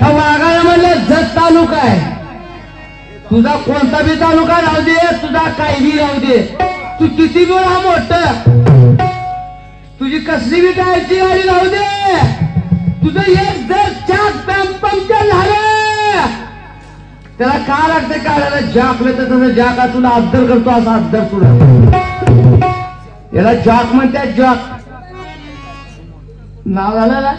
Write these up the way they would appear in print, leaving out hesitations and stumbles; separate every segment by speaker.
Speaker 1: हा वाघाला म्हणलं जत तालुका आहे. तुझा कोणता बी तालुका राहू दे, तुझा काही बी राहू दे, तू किती बी हा मोठं, तुझी कसली बी टायरची गाडी राहू दे, तुझं एक जर चाक पंक्चर झालं त्याला का लागते काढायला जॅकलं तर तसं जॅक तुला अद्दर करतो असा अद्दर तुला याला जॉक म्हणतात. जॉक नाव झालं ना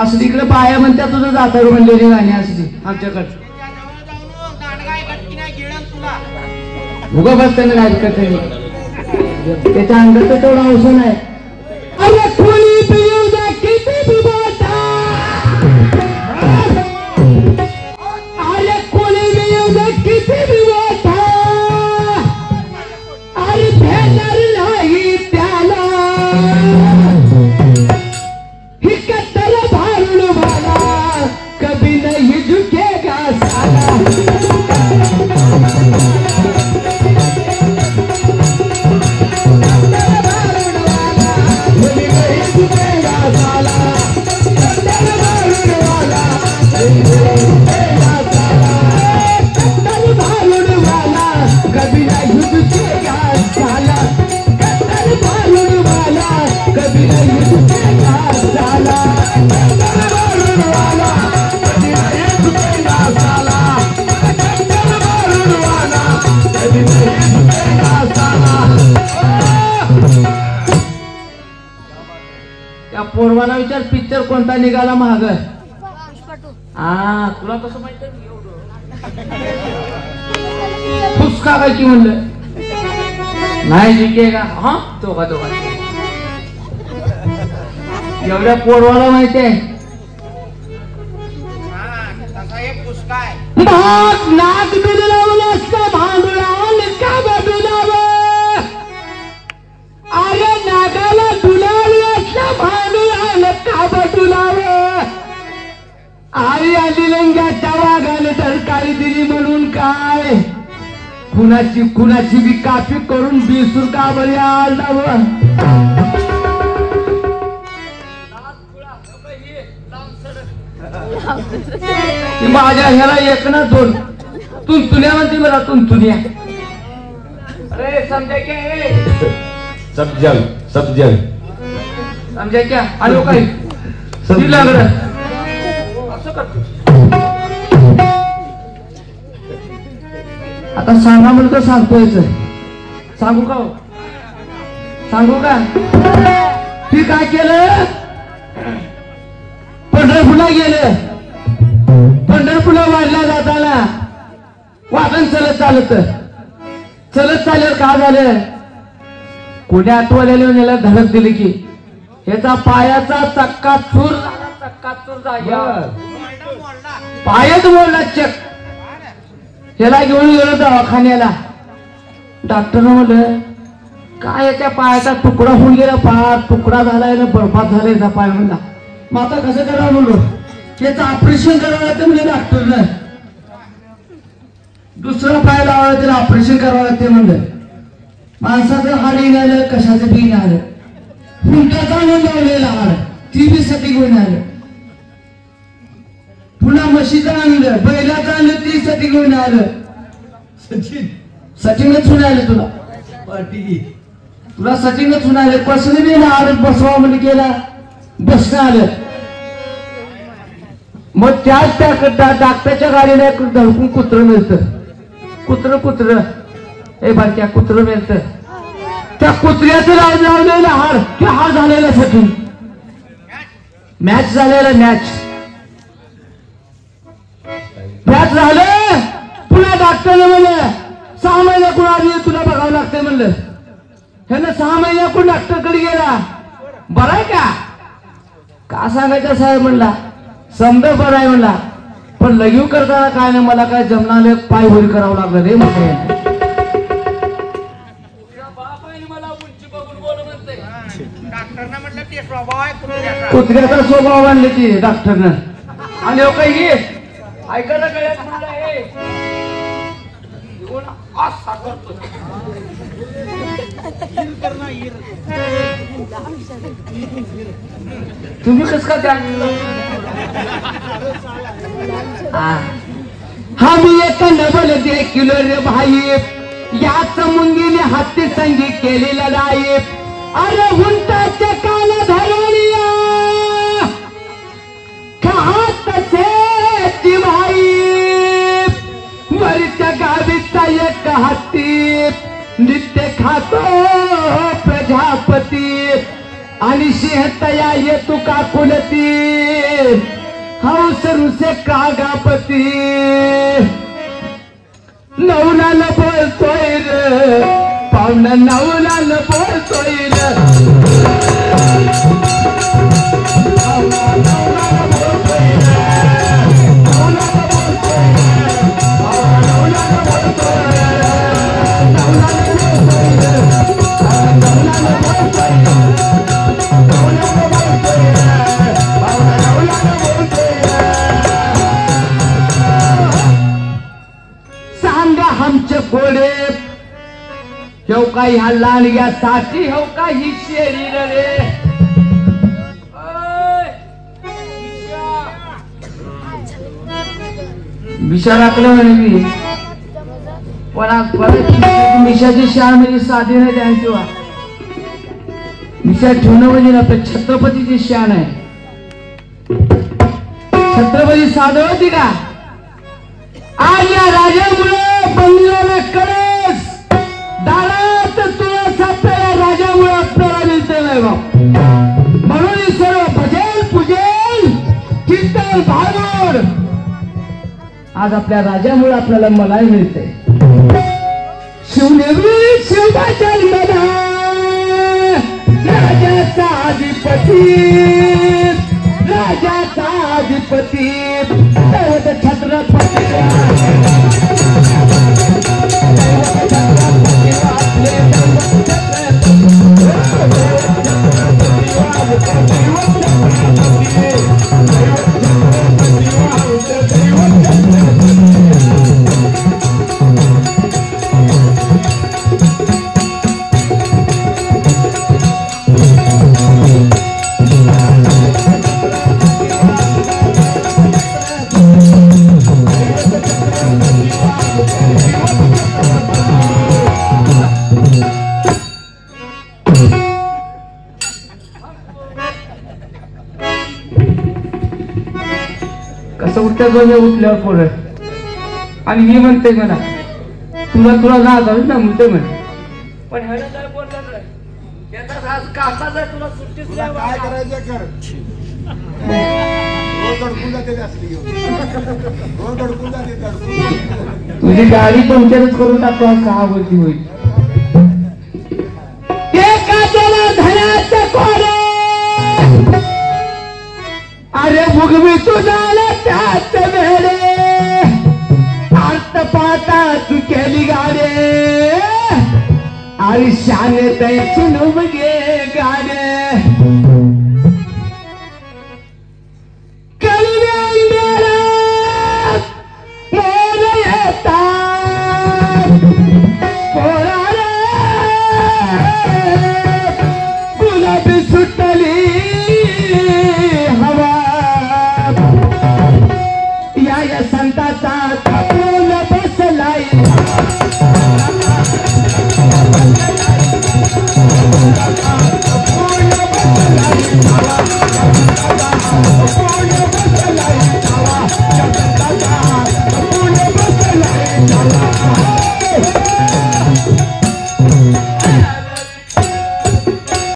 Speaker 1: असली इकडे बाया म्हणतात तुझं जातारू म्हणलेली गाणी असली आमच्याकडे उगा बस त्यांना नाही करते त्याच्या अंगाचं तेवढं औषध आहे. अरे कोणी पिऊ द्या किती बिबाटा, अरे कोणी पिऊ द्या किती बिबाटा, अरे भेटणार नाही त्याला ही कत्तल भारुड वाला कभी नहीं झुकेगा साला. त्या पोरवाला विचार पिक्चर कोणता निघाला महाग. हा तुला कसं माहिती फुसका काय की म्हणलं नाही जिंकेगा. हा तो का एवढ्या पोरवाला माहिती आहे नाक बिडलावलं असतं भांडुळा का बदलावं, अरे नागाला दुलावलं असतं भांडुळा का बदलावं, आई आली लंग्याच्या वाघाने तरकारी दिली म्हणून काय कुणाची बी कापी करून बिसूर का बरी आलावं. माझ्या ह्याला एक ना दोन तुंतुन्या म्हणते मला तुंतुन्या. अरे समजा क्या
Speaker 2: सबजल
Speaker 1: समजा क्या आलो काही सदी लागलं असं करतो. आता सांगा म्हणतो सांगतोय सांगू का सांगू का ती काय केलं पंढरपूरला गेलं. पंढरपूरला वाढला जाताना वाहन चालत चालेल का झालं कोणी आठवलेलं याला धडक दिली की ह्याचा पायाचा चक्का चूर जाग्या पायच मोडला चक. ह्याला घेऊन गेलो दवाखान्याला. डॉक्टरनं म्हणलं काय याच्या पायाचा तुकडा होऊन गेला, पाय तुकडा झालाय ना बर्बाद झालाय याचा पाय. म्हणला मग आता कसं करावं म्हणलो त्याचं ऑपरेशन करावं लागतं म्हणजे डॉक्टरनं दुसरा पाय लावायला त्याला ऑपरेशन करावं लागते म्हणलं. माणसाचं हाड येणार कशाचं बी आलं हुंटाचा लावलेला हाड ती बी साठी घेऊन आलं. पुन्हा म्हशीचं आणलं बैलाचं आणलं ती साठी घेऊन आलं. सचिनच सुन आलं तुला सचिनच सुन आलं. कसं बी हाड बसवा म्हणजे केला बसणं आलं. मग त्याच त्या डाक्टरच्या गाडीला धडकून कुत्र मिळतं. कुत्र हे बारक्या कुत्र मिळतं. त्या कुत्र्याचं लावलेलं हाड ते हाड झालेलं सचिन मॅच झालेलं मॅच झालं. पुन्हा डॉक्टरने म्हणलं 6 महिन्याकडून आधी तुला बघावं लागतंय म्हणलं. ह्यानं 6 महिन्याकडून डॉक्टरकडे गेला. बरं आहे का सांगायचं साहेब म्हणला समजा बरं आहे म्हणला पण लगीव करताना काय नाही मला काय जमणार पाय वर करावं लागलं रे म्हटलं. कुत्र्याचा स्वभाव आणले ती डॉक्टरनं आणि काही ऐकायला तुम्ही कस का त्या हम एक नबल देखील रे भाई याच मुंगीने हत्ती संगी केली लढाई अरे हुंटाचे कान धरवलिया खात ती भाई वरच्या गावीचा एक हत्ती नित्य खातो प्रजापती आणि सिंहतया येतो काकुलती हौस रुसे कागापती नवलाला बोलतोय रे पाहुणा नवलाला बोलतोय सांगा आमचे कोडे हो का ह्या लांडग्यासाठी हो का ही शेरी रे विषा राखलं म्हणे मी पण मिशाची शाळा म्हणजे साधी नाही त्यांची वा मिशा ठेवणं म्हणजे ना छत्रपतीची शान आहे छत्रपती साधं होती का आज या राजामुळे बंगल्याला कळस दारात तुळस आपल्याला राजामुळे आपल्याला मिळते नाही बा म्हणून सर्व भजेल पूजेल कीर्तन भागवड आज आपल्या राजामुळे आपल्याला मलाई मिळते शिवनेरी शिवबा जन्मला राजाचा अधिपती छत्रपती कसं उठल्यावर पोरं आणि मी म्हणते मला तुला जा ना म्हणते म्हणे पण
Speaker 2: काय करायचं कर
Speaker 1: तुझी गाडी पंक्चरच करून टाकतो का बोलती होईल अरे भुगवी तुझा त्याच वेळे आर्त पाता तू केली गाडे आणि शाने तैसून गे